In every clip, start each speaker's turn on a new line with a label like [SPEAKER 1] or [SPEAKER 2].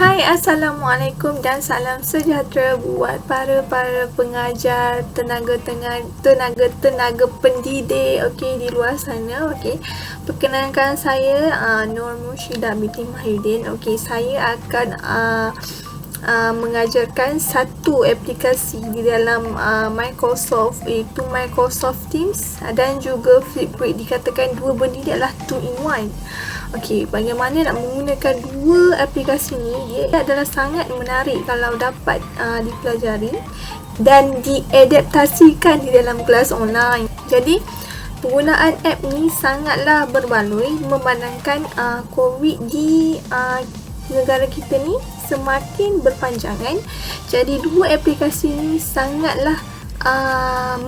[SPEAKER 1] Hai, Assalamualaikum dan salam sejahtera buat para pengajar, tenaga pendidik di luar sana. Perkenalkan saya Nur Mushidah binti Mahyudin. Saya akan mengajarkan satu aplikasi di dalam Microsoft, iaitu Microsoft Teams dan juga Flipgrid. Dikatakan dua benda ni adalah 2-in-1. Bagaimana nak menggunakan dua aplikasi ni? Dia adalah sangat menarik kalau dapat dipelajari dan diadaptasikan di dalam kelas online. Jadi penggunaan app ni sangatlah berbaloi memandangkan COVID di negara kita ni semakin berpanjangan. Jadi dua aplikasi ni sangatlah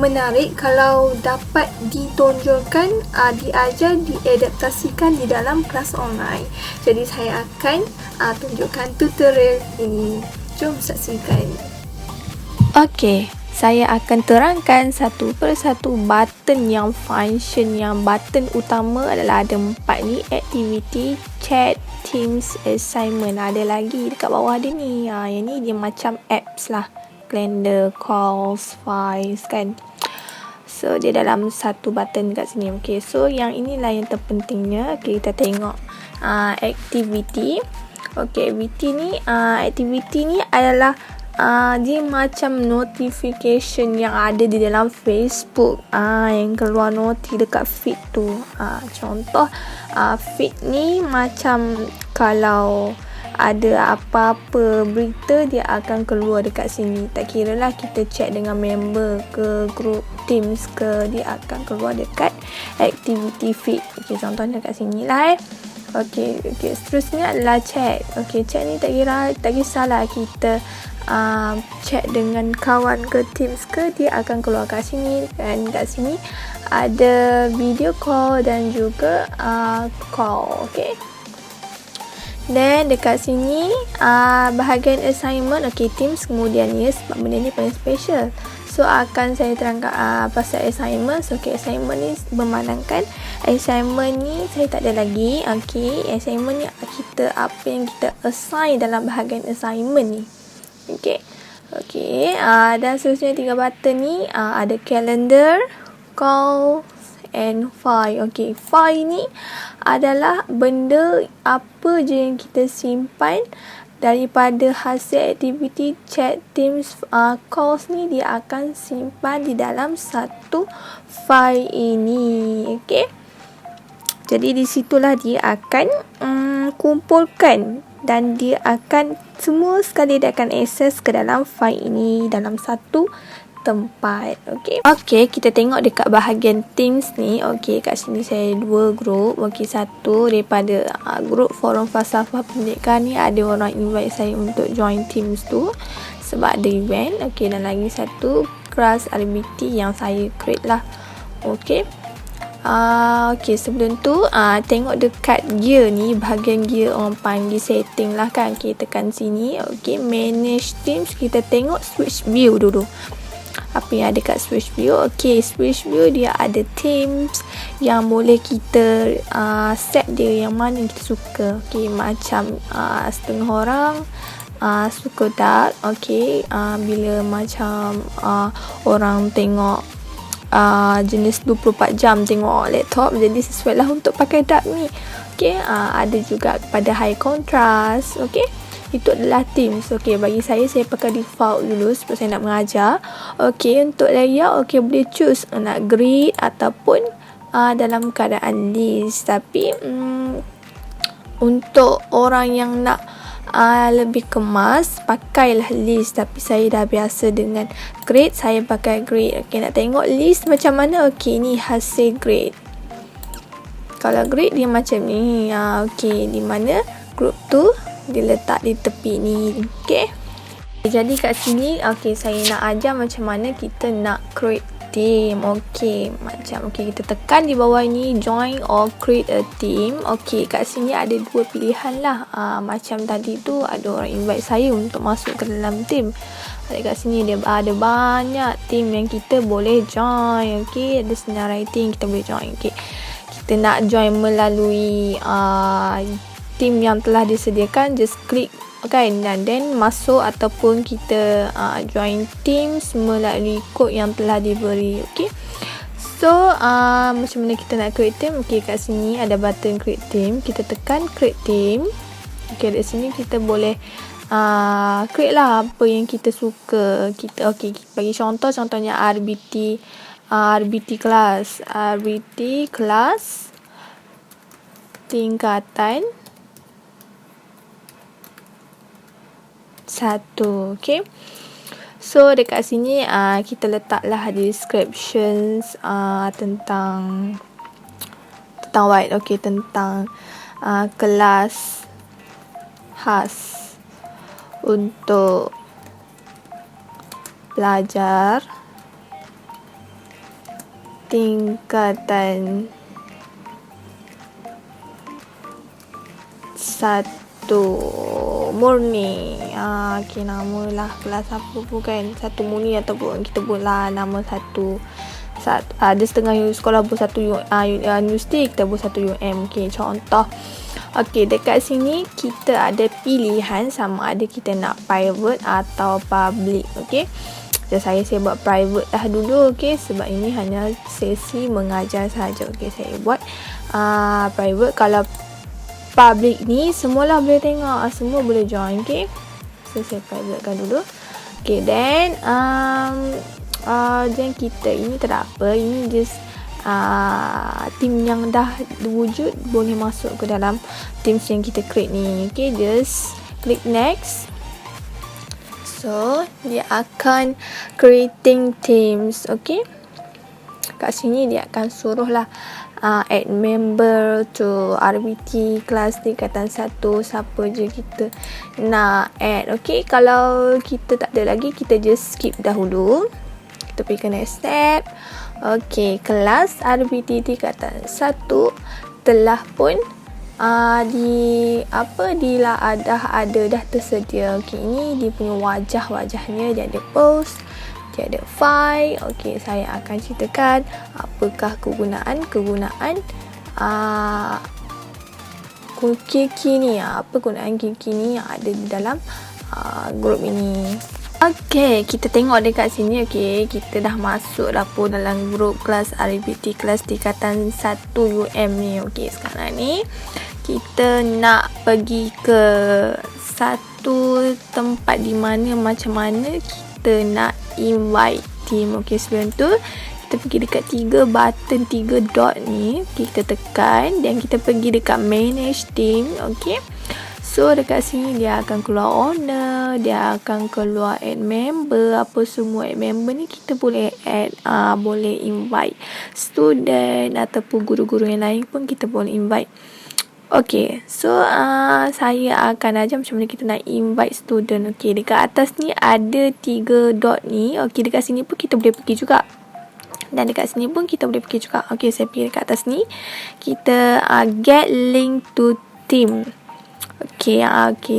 [SPEAKER 1] menarik kalau dapat ditonjolkan, diajar, diadaptasikan di dalam kelas online. Jadi saya akan tunjukkan tutorial ini. Jom saksikan.
[SPEAKER 2] Saya akan terangkan satu persatu button yang function. Yang button utama adalah ada 4 ni: activity, chat, teams, assignment. Ada lagi dekat bawah dia ni. Yang ni dia macam apps lah. Calendar, calls, files kan. So dia dalam satu button kat sini. So yang inilah yang terpentingnya. Kita tengok activity. Activity ni adalah dia macam notification yang ada di dalam Facebook, yang keluar noti dekat feed tu. Contoh feed ni macam kalau ada apa-apa berita, dia akan keluar dekat sini. Tak kira lah kita chat dengan member ke group Teams ke, dia akan keluar dekat activity feed. Contohnya dekat sini lah seterusnya adalah chat. Chat ni tak kisahlah kita chat dengan kawan ke Teams ke, dia akan keluar kat sini. Dan kat sini ada video call dan juga call. Dan dekat sini bahagian assignment. Teams kemudian ni sebab benda ni paling special, so akan saya terangkan pasal assignment. Assignment ni memandangkan assignment ni saya tak ada lagi. Assignment ni kita apa yang kita assign dalam bahagian assignment ni. Dan seterusnya 3 button ni ada calendar, call and file. File ni adalah benda apa je yang kita simpan daripada hasil aktiviti chat, teams, calls ni, dia akan simpan di dalam satu file ini. Jadi di situlah dia akan kumpulkan dan dia akan semua sekali dia akan akses ke dalam file ini dalam satu tempat. Kita tengok dekat bahagian Teams ni. Kat sini saya 2 grup. Satu daripada grup forum falsafah pendidikan ni, ada orang invite saya untuk join Teams tu sebab ada event. Dan lagi satu kelas RBT yang saya create lah. Sebelum tu tengok dekat gear ni, bahagian gear orang panggil setting lah kan. Tekan sini. Manage Teams. Kita tengok switch view dulu. Apa yang ada kat switch view? Switch view dia ada themes yang boleh kita set dia yang mana kita suka. Macam setengah orang suka dark. Bila macam orang tengok jenis 24 jam tengok laptop, jadi sesuai lah untuk pakai dark ni. Ada juga pada high contrast. Itu adalah Teams. Bagi saya pakai default dulu sebab saya nak mengajar. Untuk layout, boleh choose nak grid ataupun dalam keadaan list. Tapi untuk orang yang nak lebih kemas, pakailah list. Tapi saya dah biasa dengan grid, saya pakai grid. Nak tengok list macam mana? Ni hasil grid. Kalau grid dia macam ni. Di mana group tu dia letak di tepi ni. Jadi kat sini saya nak ajar macam mana kita nak create team. Macam kita tekan di bawah ni, join or create a team. Kat sini ada 2 pilihan lah. Macam tadi tu ada orang invite saya untuk masuk ke dalam team. Kat sini dia ada banyak team yang kita boleh join. Ada senar writing, kita boleh join. Kita nak join melalui team yang telah disediakan, just klik kan, dan then masuk ataupun kita join teams melalui kod yang telah diberi. Okay, so macam mana kita nak create team? Okay, kat sini ada button create team, kita tekan create team. Okay, di sini kita boleh create lah apa yang kita suka. Kita bagi contohnya RBT kelas tingkatan 1. Okay, so dekat sini kita letaklah descriptions tentang what. Okay, tentang kelas khas untuk pelajar tingkatan 1 murni. Okay, nama lah kelas apa pun kan, 1 murni ataupun kita buatlah nama satu ada setengah sekolah buat 1 universiti, kita buat 1 UM. Okay, contoh. Okay, dekat sini kita ada pilihan sama ada kita nak private atau public. Okay, saya buat private dah dulu. Okay, sebab ini hanya sesi mengajar sahaja. Okay, saya buat private. Kalau public ni semualah boleh tengok, semua boleh join. Okay, so saya privatekan dulu. Okay, then dan kita ini tak ada apa, ini just team yang dah wujud boleh masuk ke dalam teams yang kita create ni. Okay, just click next. So dia akan creating teams. Okay, kat sini dia akan suruh lah add member to RBT kelas tingkatan 1, siapa je kita nak add. Okay, kalau kita tak ada lagi, kita just skip dahulu, kita pergi ke next step. Okay, kelas RBT tingkatan 1 telah pun dah tersedia. Okay, ini dia punya wajahnya, dia ada post, dia ada file. Okay, saya akan ceritakan apakah kegunaan Kiki ni, apa gunaan Kiki ni yang ada di dalam grup ini. Okay, kita tengok dekat sini. Okay, kita dah masuk dah pun dalam grup kelas RBT kelas tingkatan 1 UM ni. Okay, sekarang ni kita nak pergi ke satu tempat di mana macam mana kita nak invite team. Okay, sebelum tu kita pergi dekat 3 button 3 dot ni. Okay, kita tekan dan kita pergi dekat manage team. Okay, so dekat sini dia akan keluar owner, dia akan keluar add member, apa semua. Add member ni kita boleh add, boleh invite student ataupun guru-guru yang lain pun kita boleh invite. Okay, so saya akan ajar macam mana kita nak invite student. Okay, dekat atas ni ada 3 dot ni. Okay, dekat sini pun kita boleh pergi juga, dan dekat sini pun kita boleh pergi juga. Okay, saya pergi dekat atas ni, kita get link to team. Okay,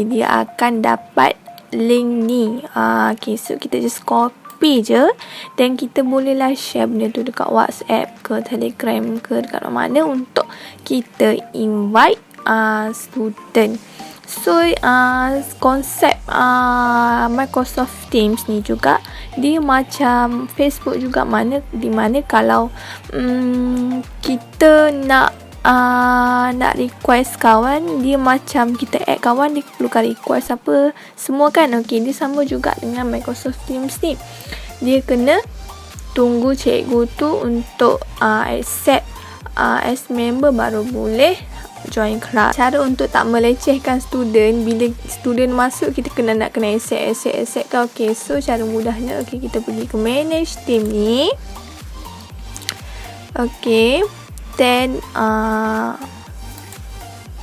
[SPEAKER 2] dia akan dapat link ni. Okay, so kita just copy je, dan kita bolehlah share benda tu dekat WhatsApp ke Telegram ke dekat mana untuk kita invite student. So konsep Microsoft Teams ni juga dia macam Facebook juga, di mana kalau kita nak request kawan, dia macam kita add kawan, dia perlukan request apa semua kan. Okay, dia sama juga dengan Microsoft Teams ni, dia kena tunggu cikgu tu untuk accept as member baru boleh join kelas. Cara untuk tak melecehkan student, bila student masuk kita kena accept kan. Okay, so cara mudahnya, okay, kita pergi ke manage team ni. Okay, then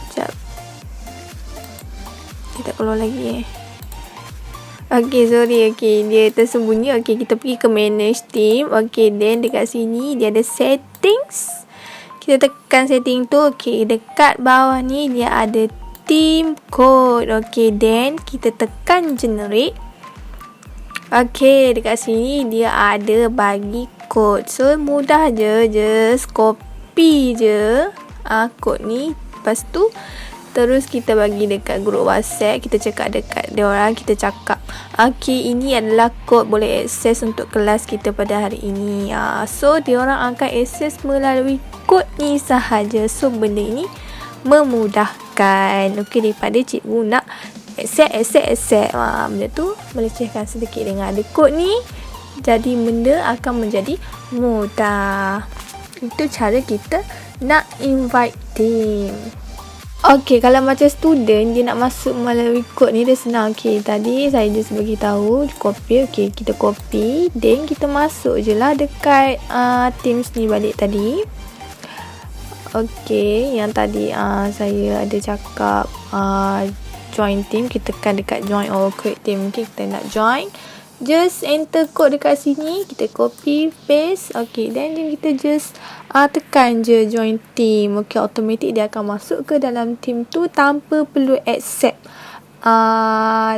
[SPEAKER 2] sekejap, kita keluar lagi. Okay, sorry. Okay, dia tersembunyi. Okay, kita pergi ke manage team. Okay, then dekat sini dia ada settings. Kita tekan setting tu. Okay, dekat bawah ni dia ada team code. Okay, then kita tekan generate. Okay, dekat sini dia ada bagi code. So mudah je, just copy je kod ni. Lepas tu Terus kita bagi dekat grup WhatsApp, kita cakap dekat dia orang, kita cakap okey, ini adalah kod boleh akses untuk kelas kita pada hari ini. So dia orang akan akses melalui kod ni sahaja. So benda ini memudahkan. Okey, daripada cikgu nak accept. Benda tu melecehkan sedikit. Dengan ada kod ni, jadi benda akan menjadi mudah. Itu cara kita nak invite team. Okey, kalau macam student dia nak masuk melalui kod ni dia senang. Okey, tadi saya just bagi tahu copy. Okey, kita copy, then kita masuk je lah dekat Teams ni balik tadi. Okey, yang tadi saya ada cakap join team, kita tekan dekat join or create team. Okey, kita nak join, just enter kod dekat sini, kita copy paste. Okey, then kita just tekan je join team. Okey, automatic dia akan masuk ke dalam team tu tanpa perlu accept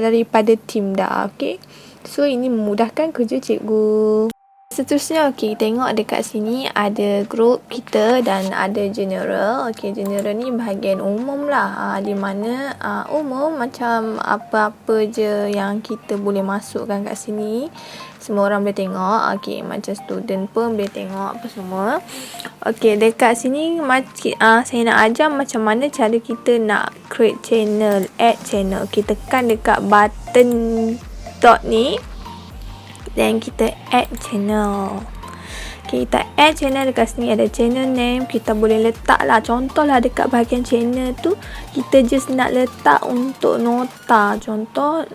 [SPEAKER 2] daripada team dah. Okey, so ini memudahkan kerja cikgu. Seterusnya, okey, tengok dekat sini ada group kita dan ada general. Okey, general ni bahagian umum lah, di mana umum macam apa-apa je yang kita boleh masukkan kat sini, semua orang boleh tengok. Okey, macam student pun boleh tengok apa semua. Okey, dekat sini saya nak ajar macam mana cara kita nak create channel, add channel. Okey, tekan dekat button dot ni, then kita add channel. Okay, kita add channel. Dekat sini ada channel name. Kita boleh letak lah, contoh lah dekat bahagian channel tu kita just nak letak untuk nota. Contoh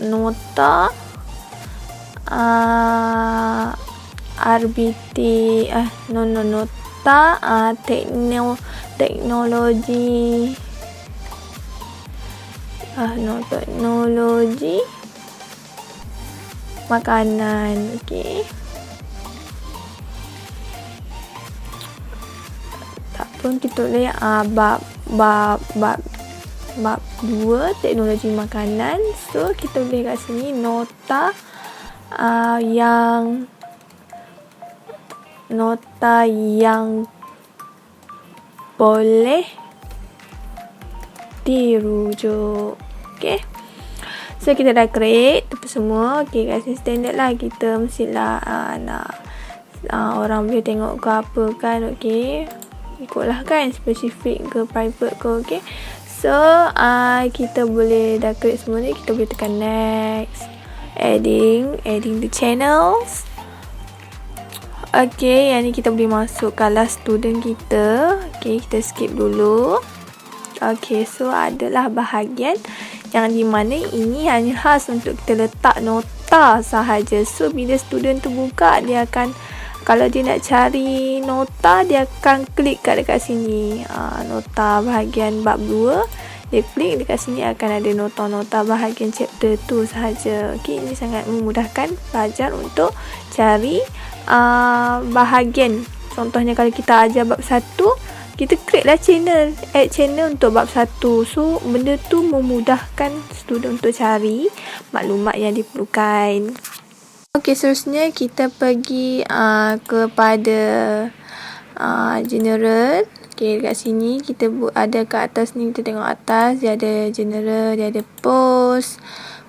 [SPEAKER 2] nota RBT nota teknologi teknologi makanan. Okey, tak pun kita boleh bab 2 teknologi makanan. So kita boleh kat sini nota yang boleh dirujuk. Okey, so kita dah create apa semua. Okey, kasi standard lah, kita mestilah nak orang boleh tengok ke apa kan. Okey, ikutlah kan, spesifik ke private ke. Okey, so kita boleh dah create semua ni, kita boleh tekan next, adding the channels. Okey, yang ni kita boleh masukkanlah student kita. Okey, kita skip dulu. Okey, so adalah bahagian yang di mana ini hanya khas untuk kita letak nota sahaja. So bila student tu buka, dia akan, kalau dia nak cari nota, dia akan klik kat dekat sini, nota bahagian bab 2. Dia klik dekat sini, akan ada nota-nota bahagian chapter tu sahaja. Okey, ini sangat memudahkan pelajar untuk cari bahagian. Contohnya kalau kita ajar bab 1, kita create lah channel, add channel untuk bab 1. So benda tu memudahkan student untuk cari maklumat yang diperlukan. Okey, seterusnya kita pergi kepada general. Okey, dekat sini kita ada kat atas ni, kita tengok atas dia ada general, dia ada post,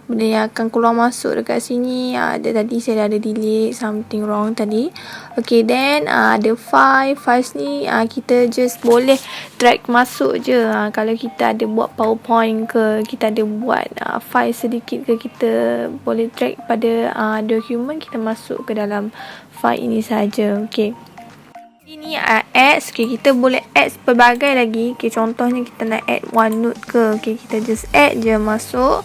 [SPEAKER 2] benda yang akan keluar masuk dekat sini. Ada tadi saya dah ada delete something wrong tadi. Okey, then ada files ni kita just boleh drag masuk je. Kalau kita ada buat PowerPoint ke, kita ada buat file sedikit ke, kita boleh drag pada dokumen, kita masuk ke dalam file ini saja. Okey, ini add. Okay, kita boleh add pelbagai lagi. Okay, contohnya kita nak add OneNote ke. Okay, kita just add je masuk.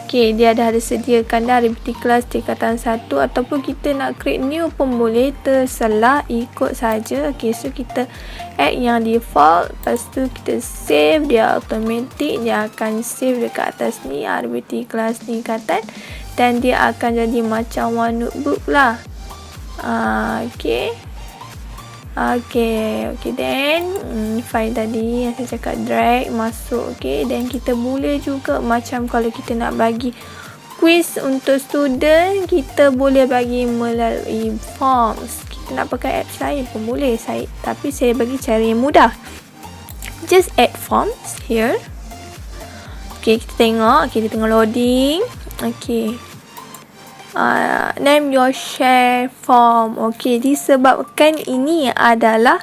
[SPEAKER 2] Okay, dia dah ada sediakan dah RBT kelas tingkatan 1, ataupun kita nak create new pun boleh, terserah, ikut saja. Okay, so kita add yang default, lepas tu kita save, dia automatic, dia akan save dekat atas ni RBT kelas tingkatan, dan dia akan jadi macam OneNote lah. Okay, then file tadi yang saya cakap drag masuk. Okay, then kita boleh juga macam kalau kita nak bagi quiz untuk student, kita boleh bagi melalui forms. Kita nak pakai apps lain pun boleh, tapi saya bagi cara yang mudah. just add forms here. Okay, kita tengok. Okay, dia tengah loading. Okay. Name your share form. Okay, disebabkan ini adalah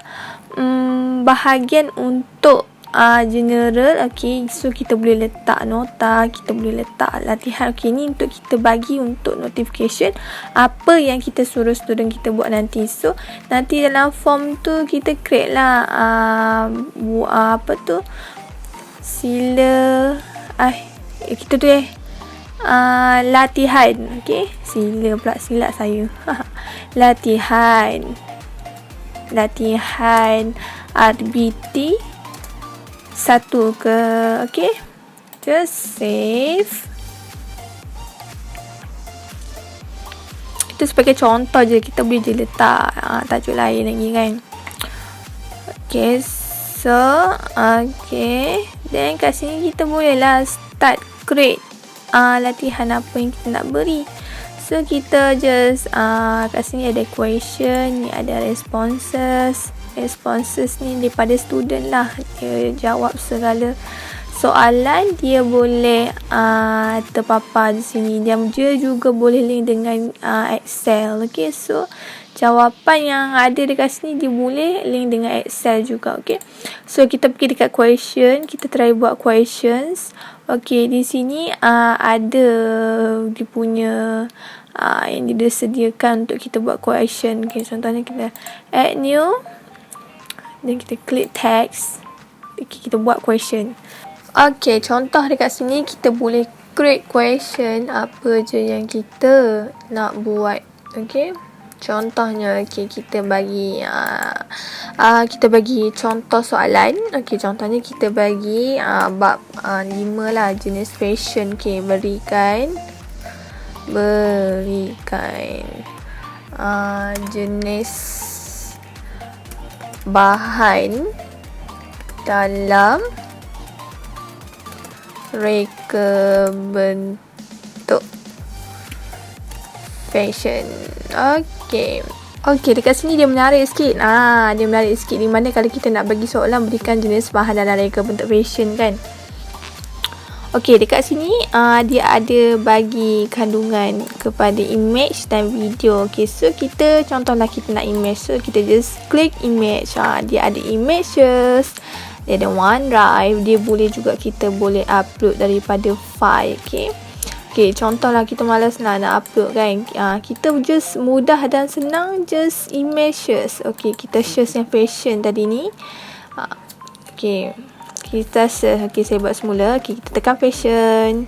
[SPEAKER 2] bahagian untuk general. Okay, so kita boleh letak nota, kita boleh letak latihan. Okay, ni untuk kita bagi untuk notification apa yang kita suruh student kita buat nanti. So nanti dalam form tu kita create lah apa tu, sila kita tu latihan. Okay, sila pula, silap saya. latihan RBT 1 ke. Okay, just save. Itu sebagai contoh je, kita boleh je letak tajuk lain lagi kan. Okay, so okay, then kat sini kita boleh lah start create latihan apa yang kita nak beri. So kita just kat sini ada question, ni ada responses ni daripada student lah, dia jawab segala soalan, dia boleh terpapar di sini. Dia juga boleh link dengan Excel. Okay, so jawapan yang ada dekat sini dia boleh link dengan Excel juga. Okay, so kita pergi dekat question, kita try buat questions. Okay, di sini ada dia punya yang dia sediakan untuk kita buat question. Okay, contohnya kita add new, dan kita klik text. Okay, kita buat question. Okay, contoh dekat sini kita boleh create question apa je yang kita nak buat. Okay, contohnya kita bagi contoh soalan. Okay, contohnya kita bagi bab 5 lah, jenis fashion. Okay, berikan jenis bahan dalam reka bentuk fashion. Okay, dekat sini dia menarik sikit. Dia menarik sikit di mana kalau kita nak bagi soalan berikan jenis bahan dalam reka bentuk fashion kan. Okay, dekat sini dia ada bagi kandungan kepada image dan video. Okay, so kita contohlah kita nak image, so kita just klik image. Dia ada images, dia ada OneDrive, dia boleh juga kita boleh upload daripada file. Okay, contohlah kita malas nak upload kan, kita just mudah dan senang, just images. Okay, kita share yang fashion tadi ni. Okay, kita search. Okay, saya buat semula. Okay, kita tekan fashion,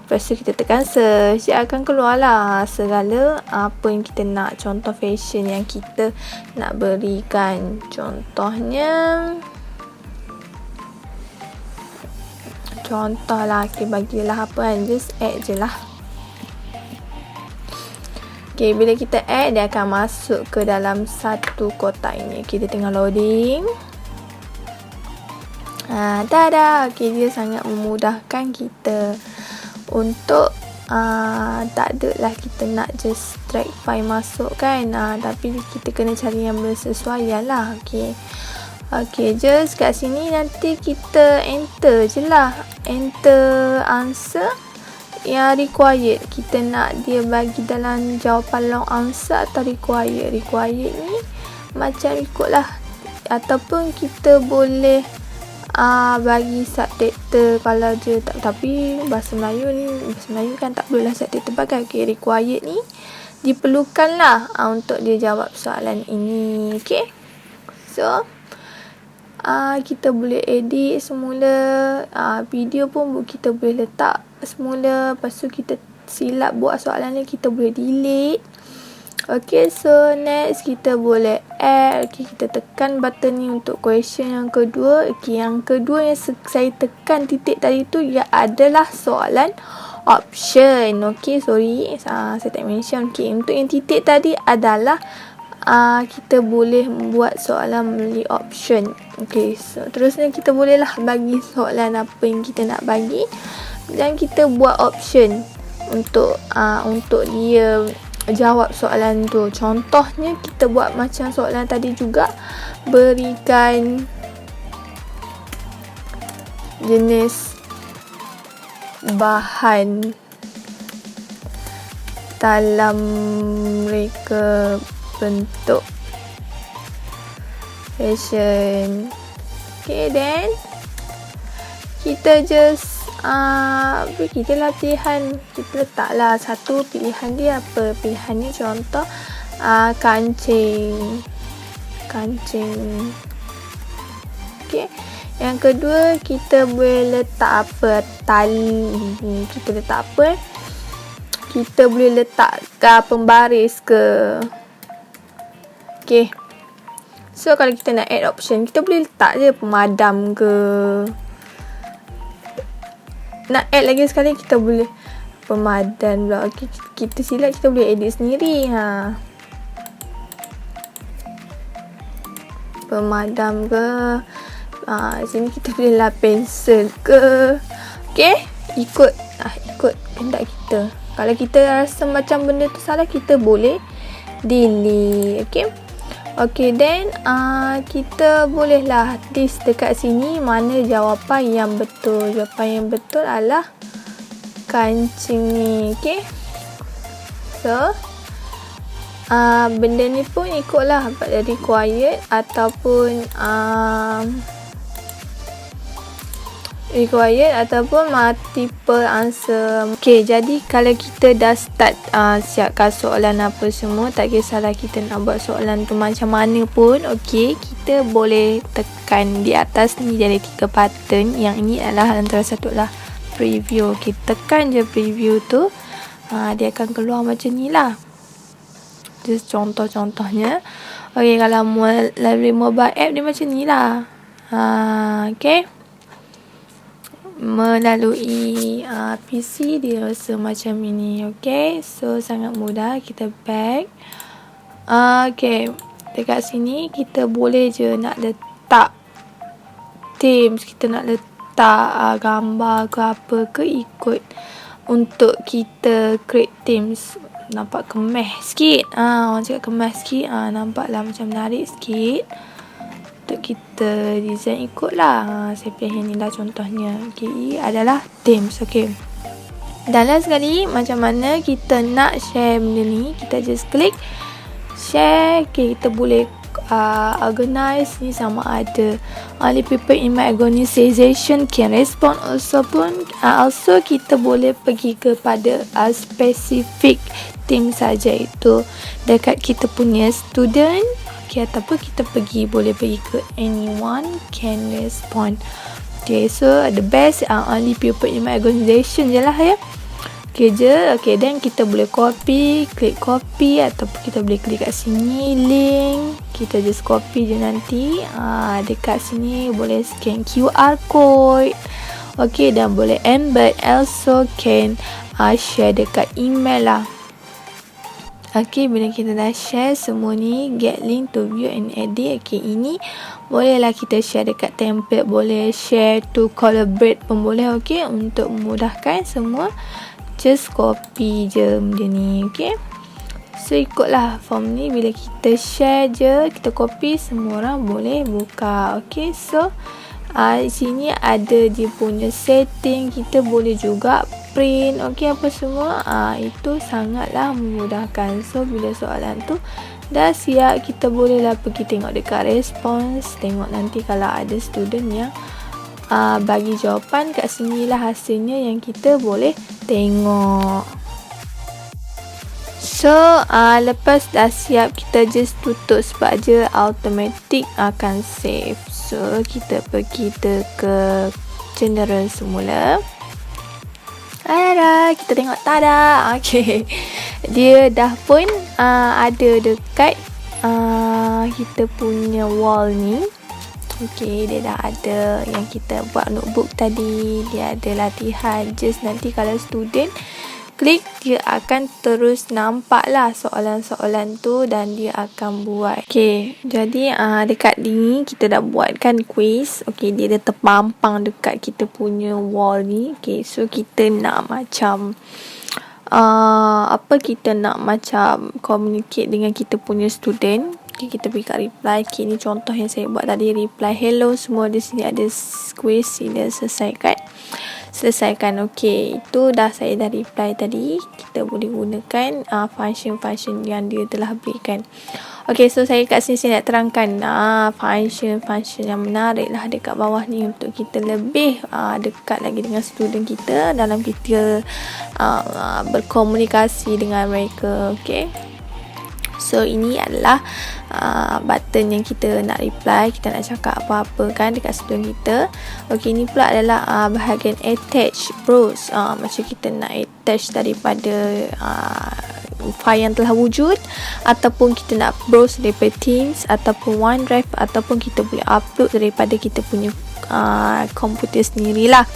[SPEAKER 2] lepas tu kita tekan search, dia akan keluar lah segala apa yang kita nak, contoh fashion yang kita nak berikan. Contohnya lah, okay, bagilah apa kan, just add je lah. Okay, bila kita add, dia akan masuk ke dalam satu kotak ini. Okay, dia tengah loading. Tada. Okay, dia sangat memudahkan kita untuk tak ada lah kita nak just drag file masuk kan, tapi kita kena cari yang bersesuaian lah. Okay, just kat sini nanti kita enter je lah, enter answer yang required. Kita nak dia bagi dalam jawapan long answer atau required ni macam ikut lah, ataupun kita boleh bagi subtitle kalau dia tak, tapi bahasa Melayu kan tak perlulah subtitle bagai. Okay, required ni diperlukan lah untuk dia jawab soalan ini. Okay, so kita boleh edit semula, video pun kita boleh letak semula, lepas tu kita silap buat soalan ni kita boleh delete. Okay, so next kita boleh add. Okay, kita tekan button ni untuk question yang kedua. Okay, yang kedua yang saya tekan titik tadi tu ia adalah soalan option. Okay, sorry saya tak mention. Okay, untuk yang titik tadi adalah kita boleh buat soalan melalui option. Okay, so terusnya kita bolehlah bagi soalan apa yang kita nak bagi dan kita buat option untuk dia jawab soalan tu. Contohnya kita buat macam soalan tadi juga, berikan jenis bahan dalam mereka bentuk fashion. Okay, then kita just beri kita latihan. Kita letaklah satu pilihan dia apa. Pilihan ni contoh kancing. Okay. Yang kedua, kita boleh letak apa? Tali. Kita letak apa? Kita boleh letak pembaris ke. Okay. So, kalau kita nak add option, kita boleh letak je pemadam ke. Nak add lagi sekali, kita boleh pemadam pula. Okay, kita silap, kita boleh edit sendiri. Pemadam ke. Sini kita boleh lah pensel ke. Okay, ikut kehendak kita. Kalau kita rasa macam benda tu salah, kita boleh delete. Okay, then kita bolehlah list dekat sini mana jawapan yang betul. Jawapan yang betul adalah kancing ni. Okay, so benda ni pun ikutlah dari required ataupun multiple answer. Okay, jadi kalau kita dah start siapkan soalan apa semua, tak kisahlah kita nak buat soalan tu macam mana pun. Okay, kita boleh tekan di atas ni, jadi 3 button. Yang ini adalah antara satu lah preview. Okay, tekan je preview tu, dia akan keluar macam ni lah. Just contoh-contohnya. Okay, kalau melalui mobile app dia macam ni lah. Okay, melalui PC dia rasa macam ini. Okay, so sangat mudah. Kita back. Okay, dekat sini kita boleh je nak letak themes, kita nak letak gambar ke apa ke, ikut untuk kita create themes. Nampak kemeh sikit. Orang cakap kemeh sikit. Nampaklah macam menarik sikit. Untuk kita design ikutlah. Saya pilih yang ni lah contohnya. Okay, adalah themes. Okay, dan last sekali, macam mana kita nak share benda ni, kita just klik share. Okay, kita boleh organize ni sama ada only people in my organization can respond. Also kita boleh pergi kepada specific team saja, itu dekat kita punya student. Okay, ataupun kita boleh pergi ke anyone can respond. Okay, so the best only people in my organization je lah ya. Okay je. Okay, then kita boleh klik copy, ataupun kita boleh klik kat sini link, kita just copy je nanti. Dekat sini boleh scan QR code. Okay, dan boleh embed, also can share dekat email lah. Okay, bila kita dah share semua ni, get link to view and edit. Okay, ini bolehlah kita share dekat template, boleh share to collaborate pun boleh. Okay, untuk memudahkan semua, just copy je benda ni. Okay, so ikutlah form ni, bila kita share je, kita copy, semua orang boleh buka. Okay, so di sini ada dia punya setting, kita boleh juga print. Okay, apa semua itu sangatlah memudahkan. So bila soalan tu dah siap, kita bolehlah pergi tengok dekat response, tengok nanti kalau ada student yang bagi jawapan, kat sinilah hasilnya yang kita boleh tengok. So lepas dah siap, kita just tutup sebab je automatic akan save. So kita pergi ke general semula. Kita tengok, tada. Okay, dia dah pun ada dekat kita punya wall ni. Okay, dia dah ada yang kita buat notebook tadi. Dia ada latihan. Just nanti kalau student klik, dia akan terus nampak lah soalan-soalan tu dan dia akan buat. Okay, jadi dekat ni kita dah buatkan quiz. Okay, dia dah terpampang dekat kita punya wall ni. Okay, so kita nak macam kita nak macam communicate dengan kita punya student. Okay, kita pergi kat reply. Okay, ni contoh yang saya buat tadi. Reply hello semua di sini ada quiz. Sila selesaikan. Okay, itu saya dah reply tadi. Kita boleh gunakan function-function yang dia telah berikan. Okay, so saya kat sini nak terangkan function yang menarik lah dekat bawah ni untuk kita lebih dekat lagi dengan student kita dalam kita berkomunikasi dengan mereka. Okay, so ini adalah button yang kita nak reply, kita nak cakap apa-apa kan dekat student kita. Okay, ini pula adalah bahagian attach, browse. Macam kita nak attach daripada file yang telah wujud, ataupun kita nak browse daripada Teams ataupun OneDrive, ataupun kita boleh upload daripada kita punya komputer sendirilah.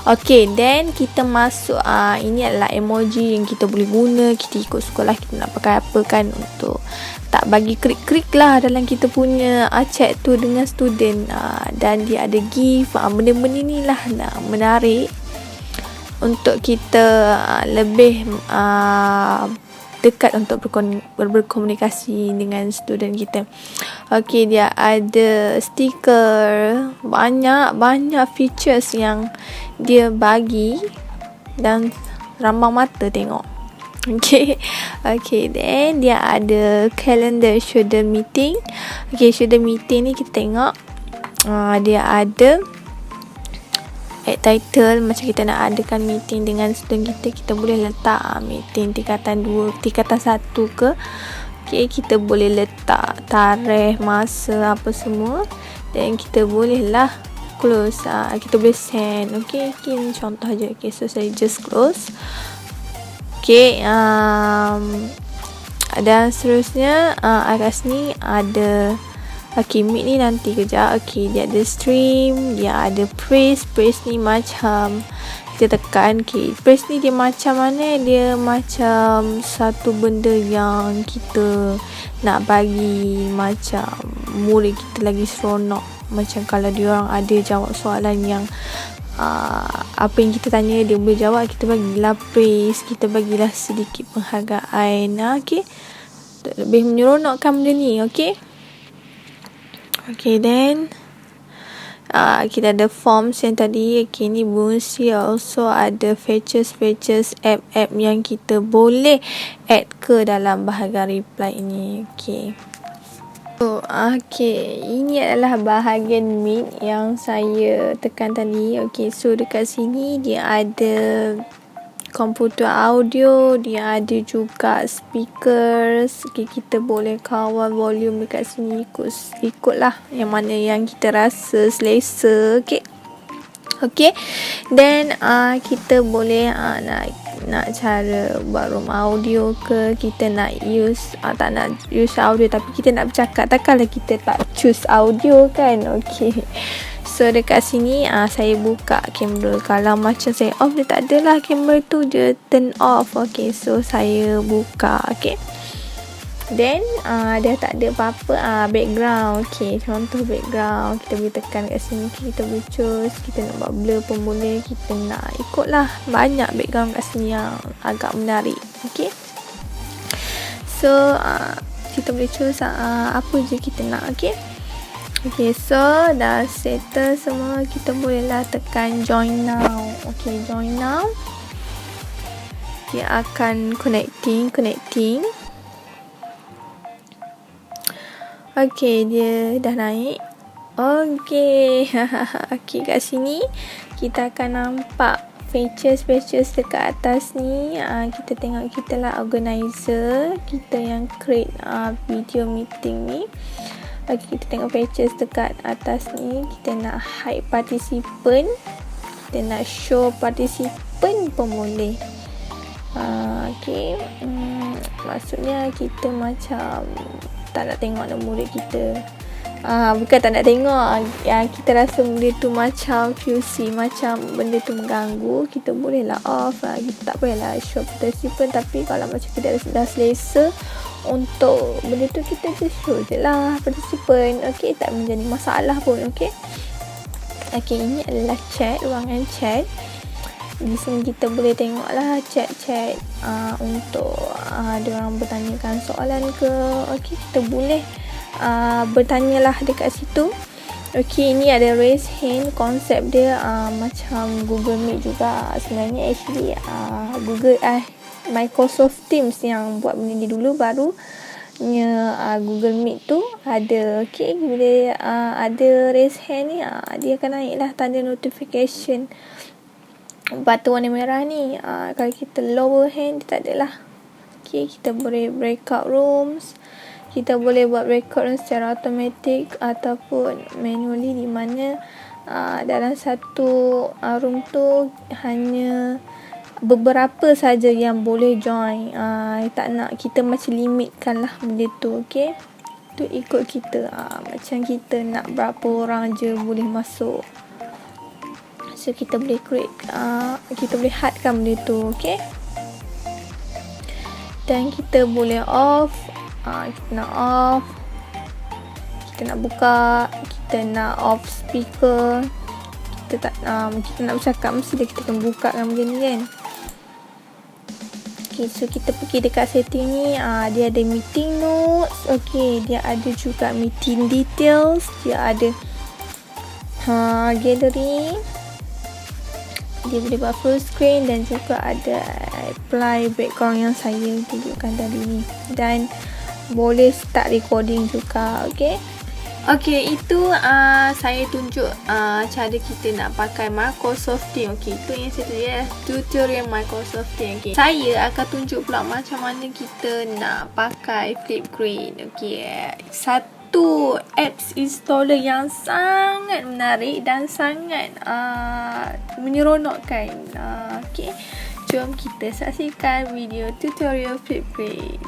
[SPEAKER 2] Okay, then kita masuk ini adalah emoji yang kita boleh guna. Kita ikut sekolah kita nak pakai apa kan, untuk tak bagi krik-krik lah dalam kita punya chat tu dengan student. Dan dia ada GIF, benda-benda ni lah menarik untuk kita lebih dekat untuk berkomunikasi dengan student kita. Okay, dia ada stiker, banyak features yang dia bagi dan rambang mata tengok. Okay, then dia ada calendar, schedule meeting. Okay, schedule meeting ni kita tengok dia ada add title. Macam kita nak adakan meeting dengan student kita boleh letak meeting tingkatan 2, tingkatan 1 ke. Okay, kita boleh letak tarikh, masa, apa semua. Dan kita boleh lah close. Kita boleh send. Okay, ini contoh je. Okay, so saya just close. Okay, dan seterusnya kat sini ada Meet ni nanti kejap. Okay, dia ada stream, dia ada praise ni macam kita tekan. Okay, praise ni dia macam mana? Dia macam satu benda yang kita nak bagi macam murid kita lagi seronok. Macam kalau dia orang ada jawab soalan yang apa yang kita tanya dia boleh jawab, kita bagilah praise, kita bagilah sedikit penghargaan. Okay, lebih menyeronokkan benda ni. Okay, then kita ada forms yang tadi. Okay, ni Boonsy also ada features app yang kita boleh add ke dalam bahagian reply ini. Okay, ini adalah bahagian Meet yang saya tekan tadi. Okay, so dekat sini dia ada komputer audio, dia ada juga speakers. Okay, kita boleh kawal volume dekat sini, ikutlah yang mana yang kita rasa selesa. Okay, then kita boleh nak cara buat room audio ke, kita nak use tak nak use audio tapi kita nak bercakap, takkanlah kita tak choose audio kan. Okay, so dekat sini saya buka kamera. Kalau macam saya off, dia tak adalah kamera tu, dia turn off. Okay, so saya buka. Okay, then dia tak ada apa-apa background. Okay, contoh background kita boleh tekan kat sini. Kita boleh choose, kita nak buat blur pun boleh, kita nak ikutlah. Banyak background kat sini yang agak menarik. Okay, so kita boleh choose apa je kita nak. Okay, so dah settle semua, kita bolehlah tekan join now. Okay, join now, dia akan connecting. Okay, dia dah naik. Okay, okay, kat sini kita akan nampak features dekat atas ni. Kita tengok kita lah organizer, kita yang create video meeting ni. Okay, kita tengok features dekat atas ni. Kita nak hide participant, kita nak show participant pun boleh. Okay, maksudnya kita macam tak nak tengok anak murid kita. Bukan tak nak tengok, kita rasa benda tu macam QC, macam benda tu mengganggu, kita bolehlah off. Kita tak bolehlah show participant. Tapi kalau macam kita dah selesa untuk benda tu, kita just show je lah participant. Okay, tak menjadi masalah pun. Okay, ini adalah chat, ruangan chat. Di sini kita boleh tengoklah chat untuk diorang bertanyakan soalan ke. Okay, kita boleh bertanyalah dekat situ. Okey, ini ada raise hand. Konsep dia macam Google Meet juga. Sebenarnya actually Microsoft Teams yang buat benda ni dulu, barunya Google Meet tu ada. Okey, bila ada raise hand ni, dia akan naiklah tanda notification button warna merah ni. Kalau kita lower hand, dia tak ada lah. Okey, kita boleh breakout rooms. Kita boleh buat record secara automatik ataupun manually, di mana dalam satu room tu hanya beberapa saja yang boleh join. Tak nak kita macam limitkan lah benda tu. Okay, tu ikut kita. Macam kita nak berapa orang je boleh masuk. So kita boleh create, kita boleh hardkan benda tu. Okay, dan kita boleh off. Kita nak off, kita nak buka, kita nak off speaker, kita nak bercakap, mesti kita akan buka kan benda ni kan. Okay, so kita pergi dekat setting ni. Dia ada meeting notes. Okay, dia ada juga meeting details. Dia ada gallery. Dia boleh buat full screen, dan juga ada apply background yang saya tunjukkan tadi ni, dan boleh start recording juga. Okay, itu saya tunjuk cara kita nak pakai Microsoft Teams. Okay, itu yang saya tunjuk tutorial Microsoft Teams. Okay, saya akan tunjuk pula macam mana kita nak pakai Flipgrid. Okay, satu apps installer yang sangat menarik dan sangat menyeronokkan. Okay, jom kita saksikan video tutorial Flipgrid.